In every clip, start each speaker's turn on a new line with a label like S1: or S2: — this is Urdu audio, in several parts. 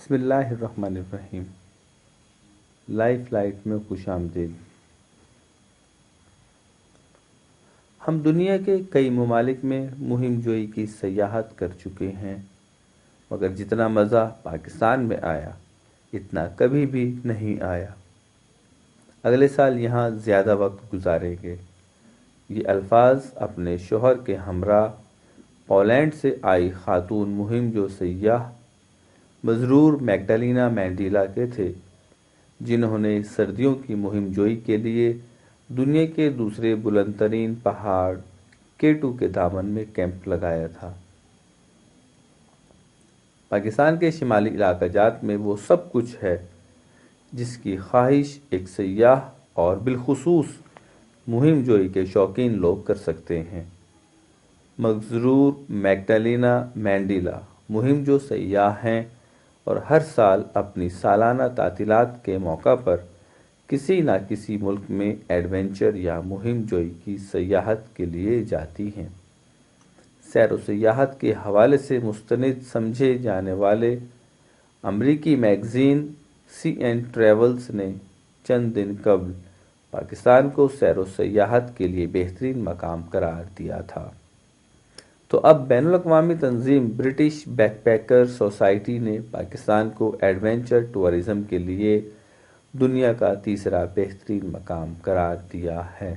S1: بسم اللہ الرحمن الرحیم۔ لائف لائٹ میں خوش آمدید۔ ہم دنیا کے کئی ممالک میں مہم جوئی کی سیاحت کر چکے ہیں، مگر جتنا مزہ پاکستان میں آیا اتنا کبھی بھی نہیں آیا۔ اگلے سال یہاں زیادہ وقت گزاریں گے۔ یہ الفاظ اپنے شوہر کے ہمراہ پولینڈ سے آئی خاتون مہم جو سیاح مزرور میگڈالینا مینڈیلا کے تھے، جنہوں نے سردیوں کی مہم جوئی کے لیے دنیا کے دوسرے بلند ترین پہاڑ K2 کے دامن میں کیمپ لگایا تھا۔ پاکستان کے شمالی علاقہ جات میں وہ سب کچھ ہے جس کی خواہش ایک سیاح اور بالخصوص مہم جوئی کے شوقین لوگ کر سکتے ہیں۔ مزرور میگڈالینا مینڈیلا مہم جو سیاح ہیں اور ہر سال اپنی سالانہ تعطیلات کے موقع پر کسی نہ کسی ملک میں ایڈونچر یا مہم جوئی کی سیاحت کے لیے جاتی ہیں۔ سیر و سیاحت کے حوالے سے مستند سمجھے جانے والے امریکی میگزین CN ٹریولز نے چند دن قبل پاکستان کو سیر و سیاحت کے لیے بہترین مقام قرار دیا تھا، تو اب بین الاقوامی تنظیم برٹش بیک پیکر سوسائٹی نے پاکستان کو ایڈونچر ٹورزم کے لیے دنیا کا تیسرا بہترین مقام قرار دیا ہے۔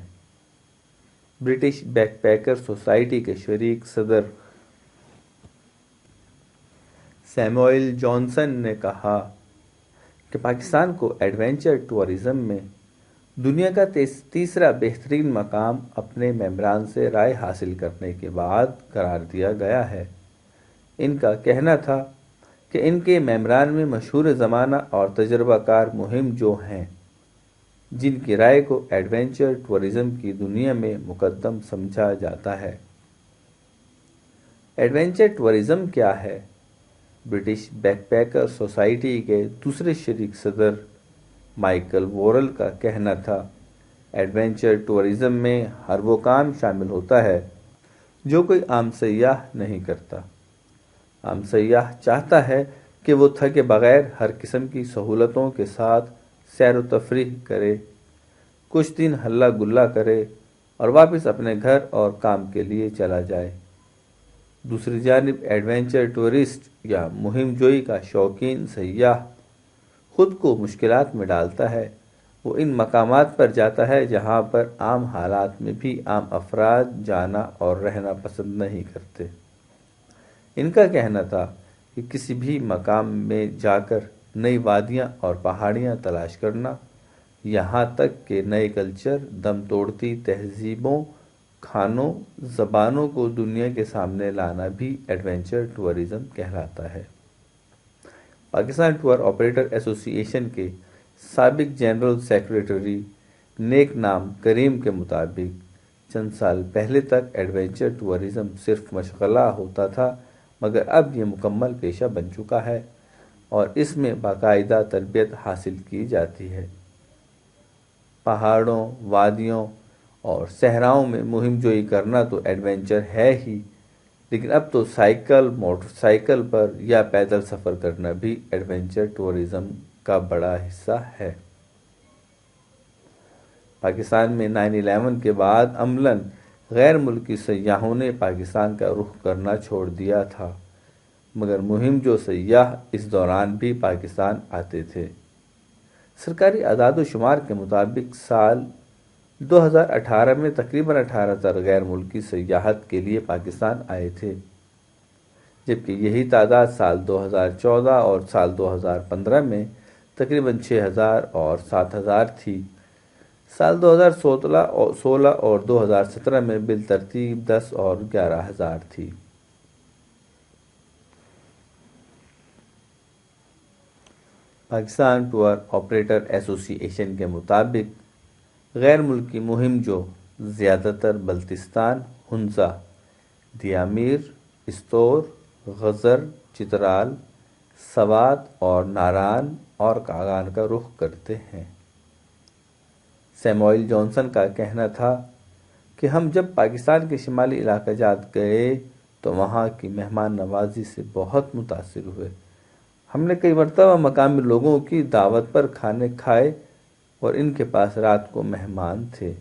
S1: برٹش بیک پیکر سوسائٹی کے شریک صدر سیموئل جانسن نے کہا کہ پاکستان کو ایڈونچر ٹورزم میں دنیا کا تیسرا بہترین مقام اپنے ممبران سے رائے حاصل کرنے کے بعد قرار دیا گیا ہے۔ ان کا کہنا تھا کہ ان کے ممبران میں مشہور زمانہ اور تجربہ کار مہم جو ہیں، جن کی رائے کو ایڈونچر ٹورزم کی دنیا میں مقدم سمجھا جاتا ہے۔ ایڈونچر ٹورزم کیا ہے؟ برٹش بیک پیکر سوسائٹی کے دوسرے شریک صدر مائیکل وورل کا کہنا تھا، ایڈونچر ٹورزم میں ہر وہ کام شامل ہوتا ہے جو کوئی عام سیاح نہیں کرتا۔ عام سیاح چاہتا ہے کہ وہ تھکے بغیر ہر قسم کی سہولتوں کے ساتھ سیر و تفریح کرے، کچھ دن ہلا گلا کرے اور واپس اپنے گھر اور کام کے لیے چلا جائے۔ دوسری جانب ایڈونچر ٹورسٹ یا مہم جوئی کا شوقین سیاح خود کو مشکلات میں ڈالتا ہے۔ وہ ان مقامات پر جاتا ہے جہاں پر عام حالات میں بھی عام افراد جانا اور رہنا پسند نہیں کرتے۔ ان کا کہنا تھا کہ کسی بھی مقام میں جا کر نئی وادیاں اور پہاڑیاں تلاش کرنا، یہاں تک کہ نئے کلچر، دم توڑتی تہذیبوں، کھانوں، زبانوں کو دنیا کے سامنے لانا بھی ایڈونچر ٹورزم کہلاتا ہے۔ پاکستان ٹور آپریٹر ایسوسی ایشن کے سابق جنرل سیکریٹری نیک نام کریم کے مطابق چند سال پہلے تک ایڈونچر ٹورزم صرف مشغلہ ہوتا تھا، مگر اب یہ مکمل پیشہ بن چکا ہے اور اس میں باقاعدہ تربیت حاصل کی جاتی ہے۔ پہاڑوں، وادیوں اور صحراؤں میں مہم جوئی کرنا تو ایڈونچر ہے ہی، لیکن اب تو سائیکل، موٹر سائیکل پر یا پیدل سفر کرنا بھی ایڈونچر ٹورزم کا بڑا حصہ ہے۔ پاکستان میں 9/11 کے بعد عملاً غیر ملکی سیاحوں نے پاکستان کا رخ کرنا چھوڑ دیا تھا، مگر مہم جو سیاح اس دوران بھی پاکستان آتے تھے۔ سرکاری اعداد و شمار کے مطابق سال 2018 میں تقریباً 18,000 غیر ملکی سیاحت کے لیے پاکستان آئے تھے، جبکہ یہی تعداد سال 2014 اور سال 2015 میں تقریباً 6,000 اور 7,000 تھی۔ سال 2016 اور 2017 میں بالترتیب 10 اور 11,000 تھی۔ پاکستان ٹور آپریٹر ایسوسی ایشن کے مطابق غیر ملکی مہم جو زیادہ تر بلتستان، ہنزا، دیامیر، استور، غزر، چترال، سوات اور ناران اور کاغان کا رخ کرتے ہیں۔ سیموئل جانسن کا کہنا تھا کہ ہم جب پاکستان کے شمالی علاقہ جات گئے تو وہاں کی مہمان نوازی سے بہت متاثر ہوئے۔ ہم نے کئی مرتبہ مقامی لوگوں کی دعوت پر کھانے کھائے اور ان کے پاس رات کو مہمان تھے۔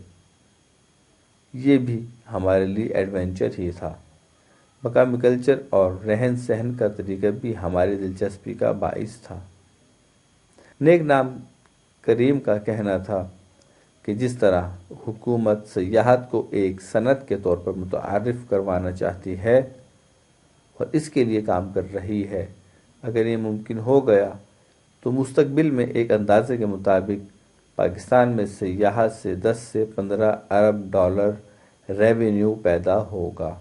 S1: یہ بھی ہمارے لیے ایڈونچر ہی تھا۔ مقامی کلچر اور رہن سہن کا طریقہ بھی ہماری دلچسپی کا باعث تھا۔ نیک نام کریم کا کہنا تھا کہ جس طرح حکومت سیاحت کو ایک صنعت کے طور پر متعارف کروانا چاہتی ہے اور اس کے لیے کام کر رہی ہے، اگر یہ ممکن ہو گیا تو مستقبل میں ایک اندازے کے مطابق پاکستان میں سیاحت سے 10 سے 15 ارب ڈالر ریونیو پیدا ہوگا،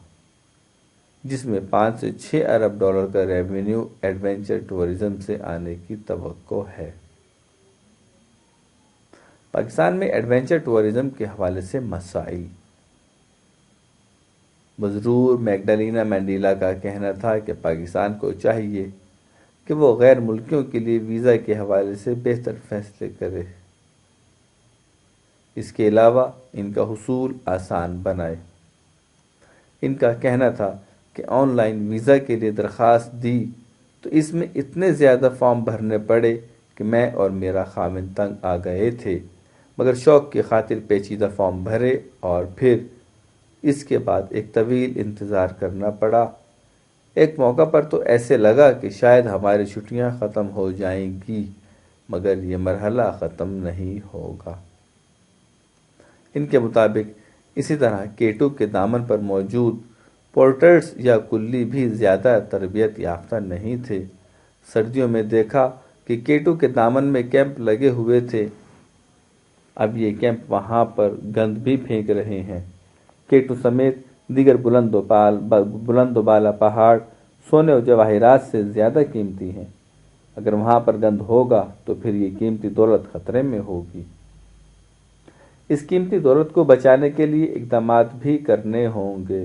S1: جس میں 5 سے 6 ارب ڈالر کا ریونیو ایڈونچر ٹورزم سے آنے کی توقع ہے۔ پاکستان میں ایڈونچر ٹورزم کے حوالے سے مسائل۔ مضرور میگڈالینا مینڈیلا کا کہنا تھا کہ پاکستان کو چاہیے کہ وہ غیر ملکیوں کے لیے ویزا کے حوالے سے بہتر فیصلے کرے، اس کے علاوہ ان کا حصول آسان بنائے۔ ان کا کہنا تھا کہ آن لائن ویزا کے لیے درخواست دی تو اس میں اتنے زیادہ فارم بھرنے پڑے کہ میں اور میرا خاوند تنگ آ گئے تھے، مگر شوق کی خاطر پیچیدہ فارم بھرے اور پھر اس کے بعد ایک طویل انتظار کرنا پڑا۔ ایک موقع پر تو ایسے لگا کہ شاید ہماری چھٹیاں ختم ہو جائیں گی، مگر یہ مرحلہ ختم نہیں ہوگا۔ ان کے مطابق اسی طرح کیٹو کے دامن پر موجود پورٹرز یا کلی بھی زیادہ تربیت یافتہ نہیں تھے۔ سردیوں میں دیکھا کہ کیٹو کے دامن میں کیمپ لگے ہوئے تھے، اب یہ کیمپ وہاں پر گند بھی پھینک رہے ہیں۔ کیٹو سمیت دیگر بلند و بالا پہاڑ سونے و جواہرات سے زیادہ قیمتی ہیں، اگر وہاں پر گند ہوگا تو پھر یہ قیمتی دولت خطرے میں ہوگی۔ اس قیمتی دولت کو بچانے کے لیے اقدامات بھی کرنے ہوں گے۔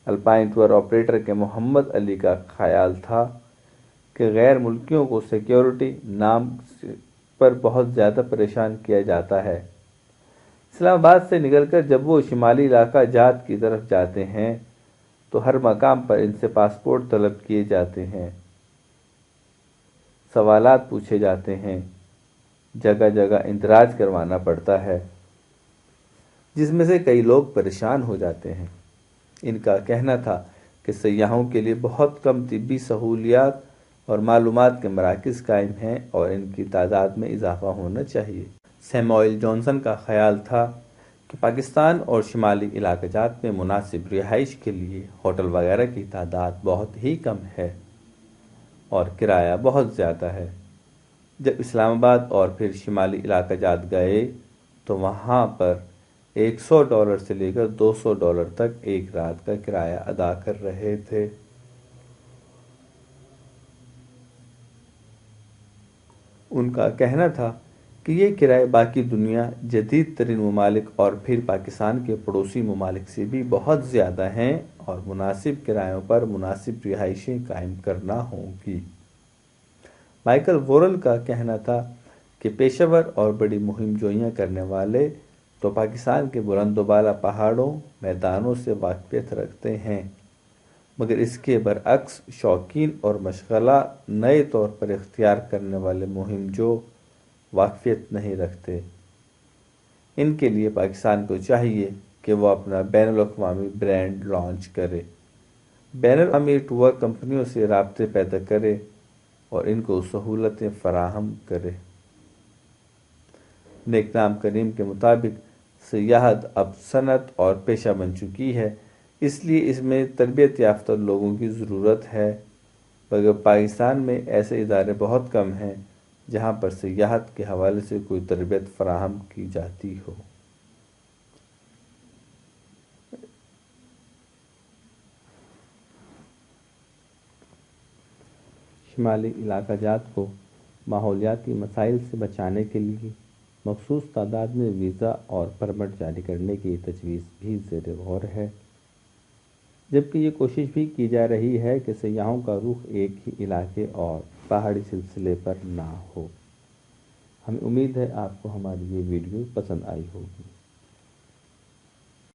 S1: الپائن ٹور آپریٹر کے محمد علی کا خیال تھا کہ غیر ملکیوں کو سیکیورٹی نام پر بہت زیادہ پریشان کیا جاتا ہے۔ اسلام آباد سے نکل کر جب وہ شمالی علاقہ جات کی طرف جاتے ہیں تو ہر مقام پر ان سے پاسپورٹ طلب کیے جاتے ہیں، سوالات پوچھے جاتے ہیں، جگہ جگہ اندراج کروانا پڑتا ہے، جس میں سے کئی لوگ پریشان ہو جاتے ہیں۔ ان کا کہنا تھا کہ سیاحوں کے لیے بہت کم طبی سہولیات اور معلومات کے مراکز قائم ہیں اور ان کی تعداد میں اضافہ ہونا چاہیے۔ سیموئل جانسن کا خیال تھا کہ پاکستان اور شمالی علاقہ جات میں مناسب رہائش کے لیے ہوٹل وغیرہ کی تعداد بہت ہی کم ہے اور کرایہ بہت زیادہ ہے۔ جب اسلام آباد اور پھر شمالی علاقہ جات گئے تو وہاں پر $100 سے لے کر $200 تک ایک رات کا کرایہ ادا کر رہے تھے۔ ان کا کہنا تھا کہ یہ کرائے باقی دنیا جدید ترین ممالک اور پھر پاکستان کے پڑوسی ممالک سے بھی بہت زیادہ ہیں اور مناسب کرایوں پر مناسب رہائشیں قائم کرنا ہوں گی۔ مائیکل وورل کا کہنا تھا کہ پیشہ ور اور بڑی مہم جوئیاں کرنے والے تو پاکستان کے بلند و بالا پہاڑوں میدانوں سے واقفیت رکھتے ہیں، مگر اس کے برعکس شوقین اور مشغلہ نئے طور پر اختیار کرنے والے مہم جو واقفیت نہیں رکھتے۔ ان کے لیے پاکستان کو چاہیے کہ وہ اپنا بین الاقوامی برانڈ لانچ کرے، بین الاقوامی ٹور کمپنیوں سے رابطے پیدا کرے اور ان کو سہولتیں فراہم کرے۔ نیک نام کریم کے مطابق سیاحت اب صنعت اور پیشہ بن چکی ہے، اس لیے اس میں تربیت یافتہ لوگوں کی ضرورت ہے، مگر پاکستان میں ایسے ادارے بہت کم ہیں جہاں پر سیاحت کے حوالے سے کوئی تربیت فراہم کی جاتی ہو۔ شمالی علاقہ جات کو ماحولیاتی مسائل سے بچانے کے لیے مخصوص تعداد میں ویزا اور پرمٹ جاری کرنے کی تجویز بھی زیر غور ہے، جبکہ یہ کوشش بھی کی جا رہی ہے کہ سیاحوں کا رخ ایک ہی علاقے اور پہاڑی سلسلے پر نہ ہو۔ ہمیں امید ہے آپ کو ہماری یہ ویڈیو پسند آئی ہوگی۔